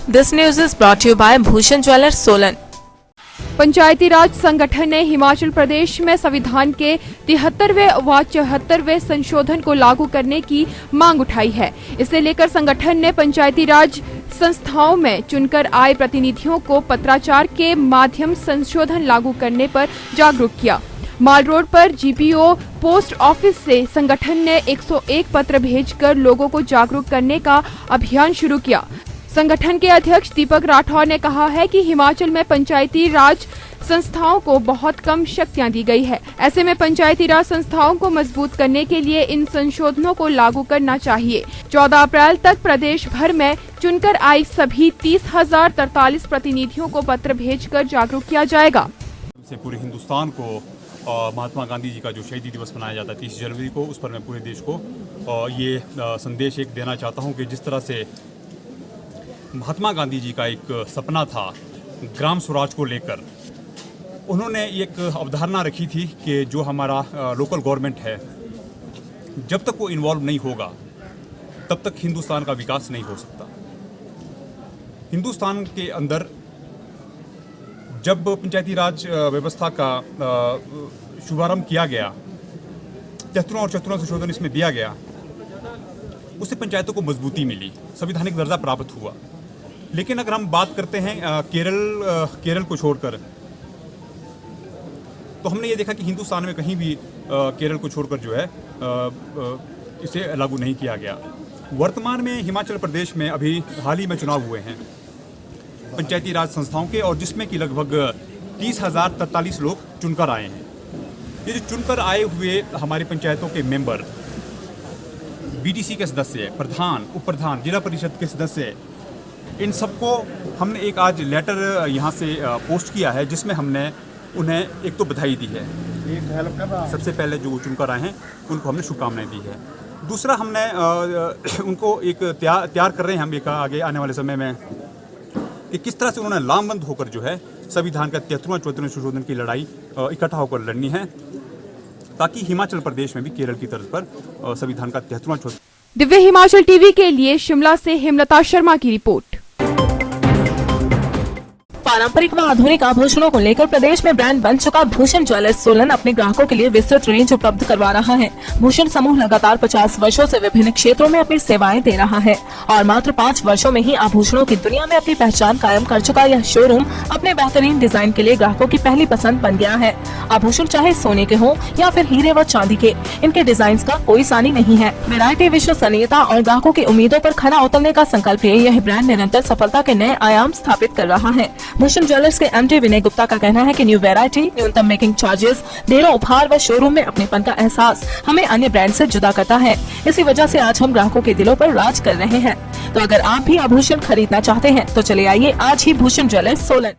This news is brought to you by Bhushan Jewellers, Solan. पंचायती राज संगठन ने हिमाचल प्रदेश में संविधान के 73वें व 74वें संशोधन को लागू करने की मांग उठाई है। इसे लेकर संगठन ने पंचायती राज संस्थाओं में चुनकर आए प्रतिनिधियों को पत्राचार के माध्यम संशोधन लागू करने पर जागरूक किया। माल रोड पर जीपीओ पोस्ट ऑफिस से संगठन ने 101 पत्र भेजकर लोगों को जागरूक करने का अभियान शुरू किया। संगठन के अध्यक्ष दीपक राठौर ने कहा है कि हिमाचल में पंचायती राज संस्थाओं को बहुत कम शक्तियां दी गई है। ऐसे में पंचायती राज संस्थाओं को मजबूत करने के लिए इन संशोधनों को लागू करना चाहिए। 14 अप्रैल तक प्रदेश भर में चुनकर आई सभी 30,043 प्रतिनिधियों को पत्र भेजकर जागरूक किया जाएगा। से पूरे हिंदुस्तान को महात्मा गांधी जी का जो शहीदी दिवस मनाया जाता है 30 जनवरी को, उस पर मैं पूरे देश को ये संदेश एक देना चाहता हूँ कि जिस तरह से महात्मा गांधी जी का एक सपना था ग्राम स्वराज को लेकर, उन्होंने एक अवधारणा रखी थी कि जो हमारा लोकल गवर्नमेंट है, जब तक वो इन्वॉल्व नहीं होगा तब तक हिंदुस्तान का विकास नहीं हो सकता। हिंदुस्तान के अंदर जब पंचायती राज व्यवस्था का शुभारंभ किया गया, 73 और 74 संशोधन इसमें दिया गया, उससे पंचायतों को मजबूती मिली, संवैधानिक दर्जा प्राप्त हुआ। लेकिन अगर हम बात करते हैं केरल को छोड़कर, तो हमने ये देखा कि हिंदुस्तान में कहीं भी केरल को छोड़कर जो है इसे लागू नहीं किया गया। वर्तमान में हिमाचल प्रदेश में अभी हाल ही में चुनाव हुए हैं पंचायती राज संस्थाओं के, और जिसमें कि लगभग 30,043 लोग चुनकर आए हैं। ये जो चुनकर आए हुए हमारी पंचायतों के मेंबर, बीडीसी के सदस्य, प्रधान, उप प्रधान, जिला परिषद के सदस्य, इन सबको हमने एक आज लेटर यहाँ से पोस्ट किया है, जिसमें हमने उन्हें एक तो बधाई दी है। सबसे पहले जो चुनकर आए हैं उनको हमने शुभकामनाएं दी है। दूसरा, हमने उनको एक तैयार कर रहे हैं हम एक आगे आने वाले समय में कि किस तरह से उन्होंने लामबंद होकर जो है संविधान का 73वां 74वां संशोधन की लड़ाई इकट्ठा होकर लड़नी है, ताकि हिमाचल प्रदेश में भी केरल की तर्ज पर संविधान का 73वां। दिव्य हिमाचल टीवी के लिए शिमला से हेमलता शर्मा की रिपोर्ट। पारंपरिक व आधुनिक आभूषणों को लेकर प्रदेश में ब्रांड बन चुका भूषण ज्वेलर्स सोलन अपने ग्राहकों के लिए विस्तृत रेंज उपलब्ध करवा रहा है। भूषण समूह लगातार 50 वर्षों से विभिन्न क्षेत्रों में अपनी सेवाएं दे रहा है और मात्र 5 वर्षों में ही आभूषणों की दुनिया में अपनी पहचान कायम कर चुका यह शोरूम अपने बेहतरीन डिजाइन के लिए ग्राहकों की पहली पसंद बन गया है। आभूषण चाहे सोने के हो या फिर हीरे व चांदी के, इनके डिजाइन का कोई सानी नहीं है। वैरायटी, विश्वसनीयता और ग्राहकों की उम्मीदों पर खरा उतरने का संकल्प लिए यह ब्रांड निरंतर सफलता के नए आयाम स्थापित कर रहा है। भूषण ज्वेलर्स के एमडी विनय गुप्ता का कहना है कि न्यू वैरायटी, न्यूनतम मेकिंग चार्जेस, ढेरों उपहार व शोरूम में अपनेपन का एहसास हमें अन्य ब्रांड से जुदा करता है। इसी वजह से आज हम ग्राहकों के दिलों पर राज कर रहे हैं। तो अगर आप भी आभूषण खरीदना चाहते हैं तो चले आइए आज ही भूषण ज्वेलर्स सोलन।